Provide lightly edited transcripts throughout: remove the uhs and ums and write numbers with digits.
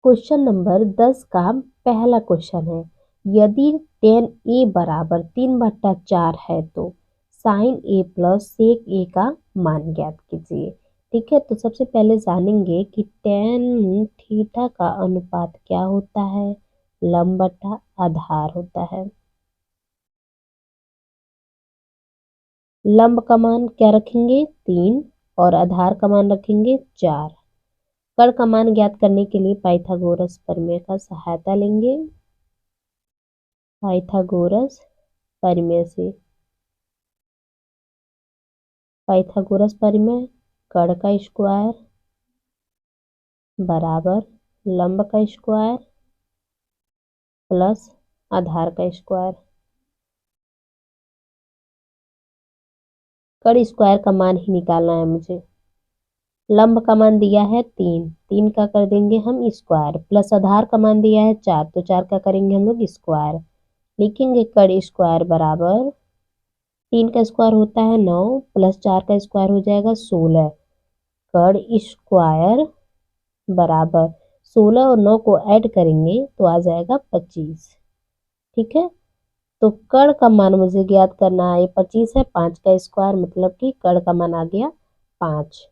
Question number 10 का पहला question है, यदि tan a बराबर 3/4 है तो sin a plus sec a का मान ज्ञात कीजिए। ठीक है, तो सबसे पहले जानेंगे कि tan थीटा का अनुपात क्या होता है। लंब बटा आधार होता है। लंब का मान क्या रखेंगे 3 और आधार का मान रखेंगे 4। कण का मान ज्ञात करने के लिए पाइथागोरस प्रमेय का सहायता लेंगे। पाइथागोरस प्रमेय से पाइथागोरस प्रमेय कण का स्क्वायर बराबर लंब का स्क्वायर प्लस आधार का स्क्वायर। कण स्क्वायर का मान ही निकालना है मुझे। लंब का मान दिया है 3, 3 का कर देंगे हम स्क्वायर प्लस आधार का मान दिया है 4, तो 4 का करेंगे हम लोग स्क्वायर। लिखेंगे कण स्क्वायर बराबर 3 का स्क्वायर होता है 9 प्लस 4 का स्क्वायर हो जाएगा 16। कण स्क्वायर बराबर 16 और 9 को ऐड करेंगे तो आ जाएगा 25। ठीक है, तो कण का मान मुझे ज्ञात करना है। ये 25 है, 5 का स्क्वायर मतलब कि कण का मान आ गया 5।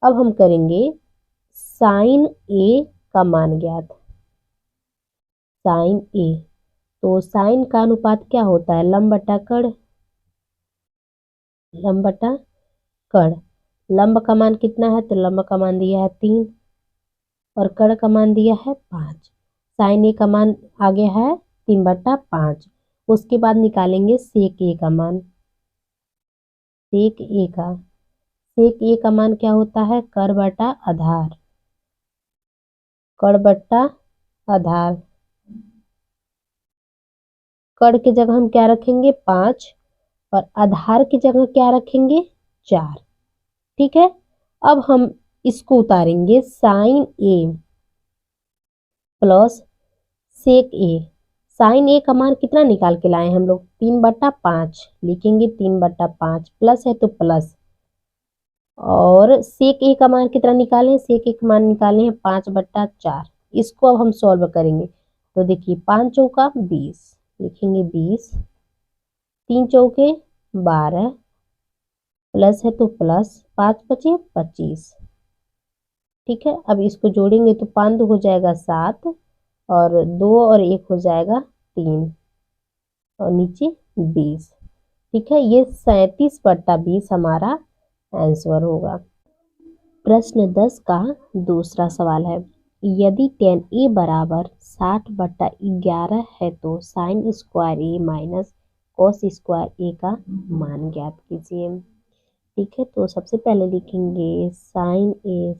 अब हम करेंगे साइन ए का मान ज्ञात। साइन ए, तो साइन का अनुपात क्या होता है लंब बटा कण। लंब बटा कण। लंब का मान कितना है तो लंब का मान दिया है 3 और कण का मान दिया है 5। साइन ए का मान आ गया है 3/5। उसके बाद निकालेंगे सेक ए का मान। सेक ए का सेक ए का मान क्या होता है कण बटा आधार। कण बटा आधार। कण की जगह हम क्या रखेंगे 5 और आधार की जगह क्या रखेंगे 4। ठीक है, अब हम इसको उतारेंगे साइन ए प्लस सेक ए। साइन ए का मान कितना निकाल के लाए हम लोग 3/5। लिखेंगे 3/5 प्लस है तो प्लस। और सेक ए का मान कितना निकालें, सेक ए का मान निकाले हैं 5/4। इसको अब हम सॉल्व करेंगे तो देखिए 5 चौका 20, लिखेंगे 20, 3 चौके 12 प्लस है तो प्लस 5 बचे 25। ठीक है, अब इसको जोड़ेंगे तो 5 हो जाएगा 7 और 2 और 1 हो जाएगा 3 और नीचे 20। ठीक है, ये 37/20 हमारा आंसर होगा। प्रश्न 10 का दूसरा सवाल है, यदि tan ए बराबर 60/11 है तो साइन स्क्वायर ए माइनस कॉस स्क्वायर ए का मान ज्ञात कीजिए। ठीक है, तो सबसे पहले लिखेंगे साइन ए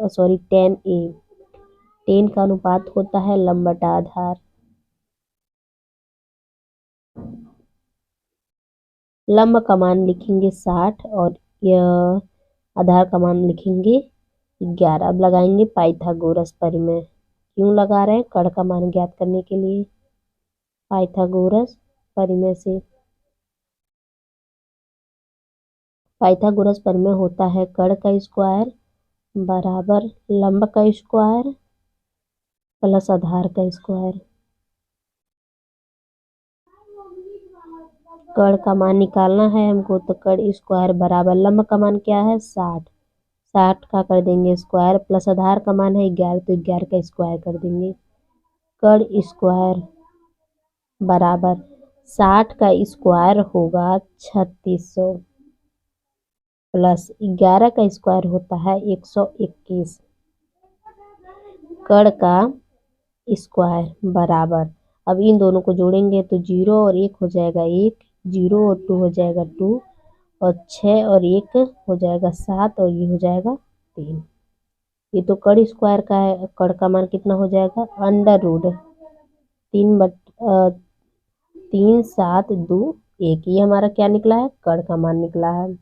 सॉरी tan ए। tan का अनुपात होता है लंब बटा आधार। लंब का मान लिखेंगे 60 और यह आधार का मान लिखेंगे 11। अब लगाएंगे पाइथागोरस प्रमेय। क्यों लगा रहे हैं कण का मान ज्ञात करने के लिए। पाइथागोरस प्रमेय से पाइथागोरस प्रमेय होता है कण का स्क्वायर बराबर लंब का स्क्वायर प्लस आधार का स्क्वायर। कण का मान निकालना है हमको तो कण स्क्वायर बराबर लंब का मान क्या है 60, 60 का कर देंगे स्क्वायर प्लस आधार का मान है 11 तो 11 का स्क्वायर कर देंगे। कण स्क्वायर बराबर 60 का स्क्वायर होगा 3600 प्लस 11 का स्क्वायर होता है 121। कण का स्क्वायर बराबर, अब इन दोनों को जोड़ेंगे तो 0 और 1 हो जाएगा 1, 0 और 2 हो जाएगा 2 और 6 और 1 हो जाएगा 7 और ये हो जाएगा 3। ये तो कण स्क्वायर का है। कण का मान कितना हो जाएगा अंडर रूट 3 7 2 1। ये हमारा क्या निकला है कण का मान निकला है।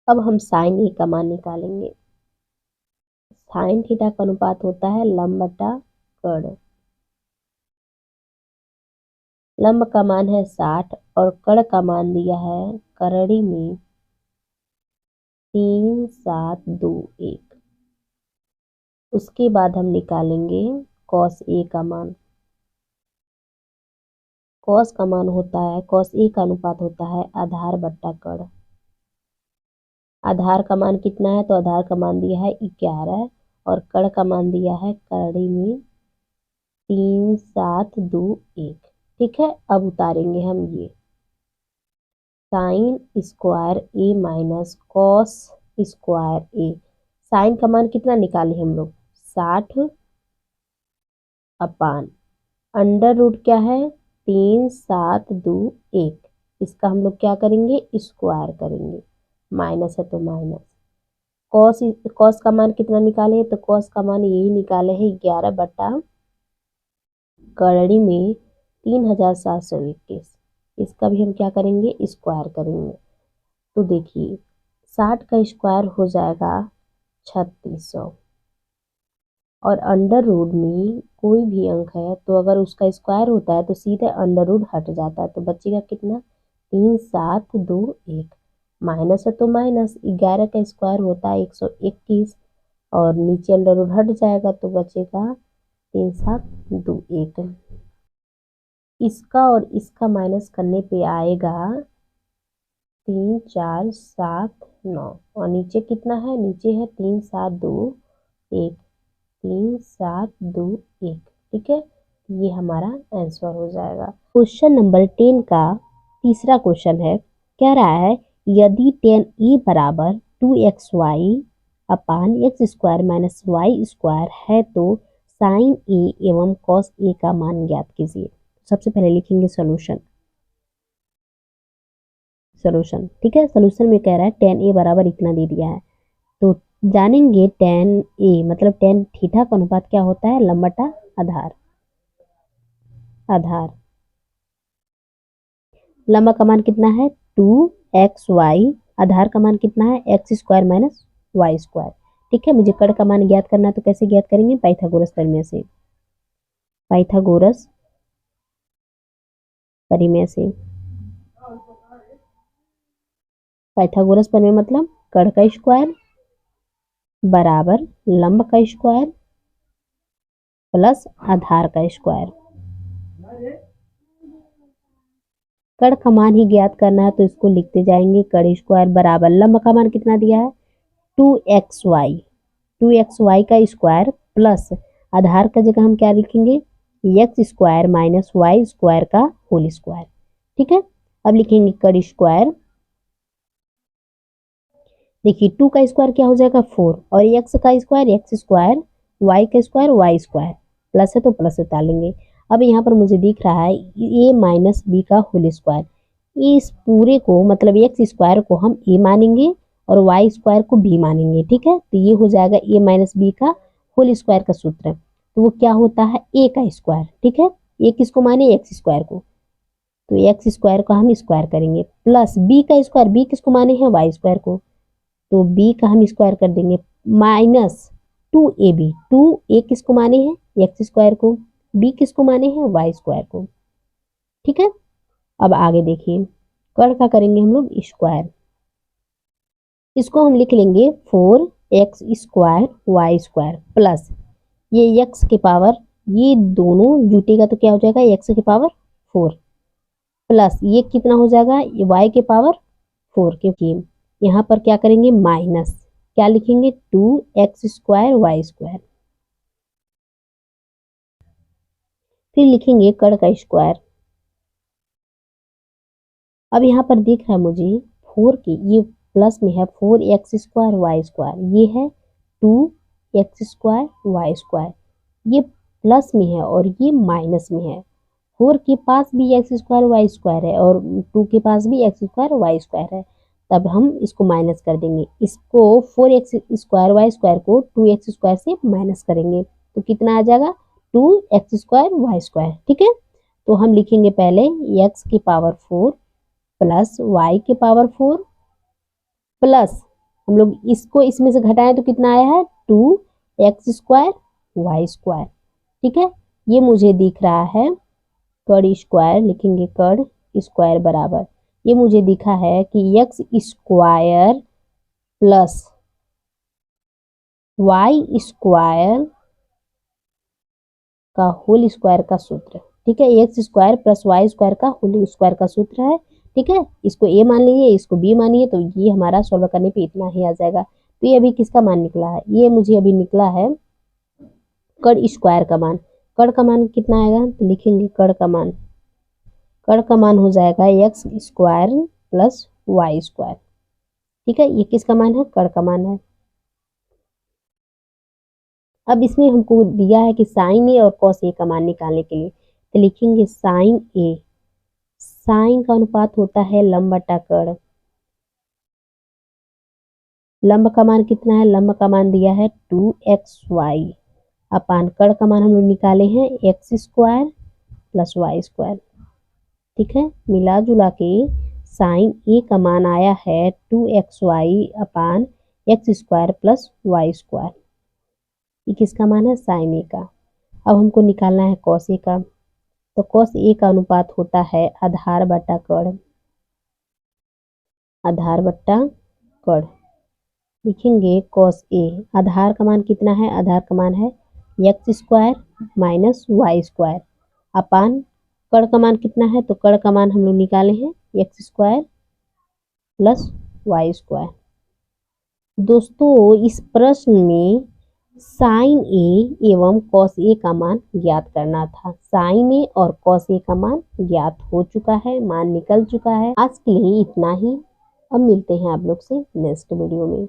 अब हम साइन ए का मान निकालेंगे। साइन थीटा का अनुपात होता है लंब बटा कण। लंब का मान है 60 और कण का मान दिया है करड़ी में 3 7 2 1। उसके बाद हम निकालेंगे कॉस ए का मान। कॉस का मान होता है, कॉस ए का अनुपात होता है आधार बट्टा कड़। आधार का मान कितना है, तो आधार का मान दिया है 11 और कड़ का मान दिया है कड़ी में 3721। ठीक है, अब उतारेंगे हम ये साइन स्क्वायर ए माइनस कॉस स्क्वायर ए। साइन का मान कितना निकाले हम लोग, 60 अपान अंडर रूट क्या है 3721। इसका हम लोग क्या करेंगे, स्क्वायर करेंगे, माइनस है तो माइनस। कॉस कॉस का मान कितना निकाले, तो कॉस का मान यही निकाले है 11 बटा कड़ी में 3721। इसका भी हम क्या करेंगे, स्क्वायर करेंगे। तो देखिए 60 का स्क्वायर हो जाएगा 3600 और अंडर रूट में कोई भी अंक है तो अगर उसका स्क्वायर होता है तो सीधे अंडर रूट हट जाता है, तो बचेगा कितना 3721। माइनस है तो माइनस, 11 का स्क्वायर होता है 121 और नीचे अंडर रूट हट जाएगा तो बचेगा 3721। इसका और इसका माइनस करने पे आएगा 3479 और नीचे कितना है, नीचे है 3721, 3721। ठीक है, ये हमारा आंसर हो जाएगा। क्वेश्चन नंबर 10 का तीसरा क्वेश्चन है, कह रहा है यदि tan ए बराबर 2xy upon x square minus y square है तो साइन ए एवं कॉस ए का मान ज्ञात कीजिए। सबसे पहले लिखेंगे सॉल्यूशन। ठीक है, सॉल्यूशन में कह रहा है tan ए बराबर इतना दे दिया है, तो जानेंगे tan ए मतलब tan थीटा का अनुपात क्या होता है, लंब बटा आधार। लंबा का मान कितना है 2xy, आधार का मान कितना है x square minus y square. ठीक है, मुझे कड़ का मान ज्ञात करना है तो कैसे ज्ञात करेंगे, पाइथागोरस प्रमेय से। पाइथागोरस प्रमेय से, पाइथागोरस प्रमेय मतलब कड़ का स्क्वायर बराबर लंब का स्क्वायर प्लस आधार का स्क्वायर। कड़ का मान ही ज्ञात करना है तो इसको लिखते जाएंगे कड़ स्क्वायर बराबर लंब का मान कितना दिया है 2xy, 2xy का स्क्वायर प्लस आधार का जगह हम क्या लिखेंगे x square minus y square का होल स्क्वायर। ठीक है, अब लिखेंगे कड़ स्क्वायर। देखिए 2 का स्क्वायर क्या हो जाएगा 4 और एक्स का स्क्वायर एक्स स्क्वायर, वाई का स्क्वायर वाई स्क्वायर, प्लस है तो प्लस उतार लेंगे। अब यहाँ पर मुझे दिख रहा है ए माइनस बी का होल स्क्वायर, इस पूरे को मतलब एक्स स्क्वायर को हम ए मानेंगे और वाई स्क्वायर को बी मानेंगे। ठीक है, तो ये हो जाएगा ए माइनस बी का होल स्क्वायर का सूत्र, तो वो क्या होता है ए का स्क्वायर। ठीक है, ए किसको माने एक्स स्क्वायर को, तो एक्स स्क्वायर को हम स्क्वायर करेंगे प्लस बी का स्क्वायर, बी किसको माने हैं वाई स्क्वायर को, तो b का हम स्क्वायर कर देंगे माइनस 2ab, 2a किसको माने हैं एक्स स्क्वायर को, b किसको माने हैं वाई स्क्वायर को। ठीक है, अब आगे देखिए कड़ का करेंगे हम लोग स्क्वायर, इसको हम लिख लेंगे 4x square y square plus ये x के पावर, ये दोनों जुटेगा तो क्या हो जाएगा x के पावर 4 प्लस ये कितना हो जाएगा y के पावर 4, क्योंकि यहाँ पर क्या करेंगे माइनस, क्या लिखेंगे 2x स्क्वायर वाई स्क्वायर, फिर लिखेंगे कड़ का स्क्वायर। अब यहाँ पर दिख रहा है मुझे 4 के ये प्लस में है 4x स्क्वायर वाई स्क्वायर, ये है 2x स्क्वायर वाई स्क्वायर, ये प्लस में है और ये माइनस में है। 4 के पास भी एक्स स्क्वायर वाई स्क्वायर है और 2 के पास भी एक्स स्क्वायर वाई स्क्वायर है, तब हम इसको माइनस कर देंगे, इसको 4x स्क्वायर वाई स्क्वायर को 2x स्क्वायर से माइनस करेंगे तो कितना आ जाएगा 2x स्क्वायर वाई स्क्वायर। ठीक है, तो हम लिखेंगे पहले x की पावर 4 प्लस y की पावर 4 प्लस हम लोग इसको इसमें से घटाएं तो कितना आया है 2x स्क्वायर वाई स्क्वायर। ठीक है, ये मुझे दिख रहा है कड़ स्क्वायर, लिखेंगे कड़ स्क्वायर बराबर, ये मुझे दिखा है कि x square plus y square का होल स्क्वायर का सूत्र, ठीक है। X square plus y square का होल स्क्वायर का सूत्र है, ठीक है। इसको ए मान लीजिए, इसको बी मानिए, तो ये हमारा सॉल्व करने पे इतना ही आ जाएगा। तो ये अभी किसका मान निकला है, ये मुझे अभी निकला है कड़ स्क्वायर का मान। कड़ का मान कितना आएगा, तो लिखेंगे कड़ का मान हो जाएगा x square plus y square, ठीक है। ये किसका मान है, कड़ का मान है। अब इसमें हमको दिया है कि साइन ए और कॉस ए का मान निकालने के लिए, तो लिखेंगे साइन ए, साइन का अनुपात होता है लंब बटा कड़। लंब का मान कितना है, लंब का मान दिया है 2xy अपान कड़ का मान हम लोग निकाले हैं x square plus y square, ठीक है। मिला जुला के साइन ए का मान आया है 2xy upon x square plus y square. ये किसका मान है, साइन ए का। अब हमको निकालना है कॉस ए का, तो कॉस ए का अनुपात होता है आधार बटा कड़, आधार बट्टा कड़। लिखेंगे कॉस ए, आधार का मान कितना है, आधार का मान है x square minus y square अपान कड़ का मान कितना है, तो कड़ का मान हम लोग निकाले हैं x square plus y square. दोस्तों इस प्रश्न में साइन ए एवं कॉस ए का मान ज्ञात करना था। साइन ए और कॉस ए का मान ज्ञात हो चुका है, मान निकल चुका है। आज के लिए इतना ही, अब मिलते हैं आप लोग से नेक्स्ट वीडियो में।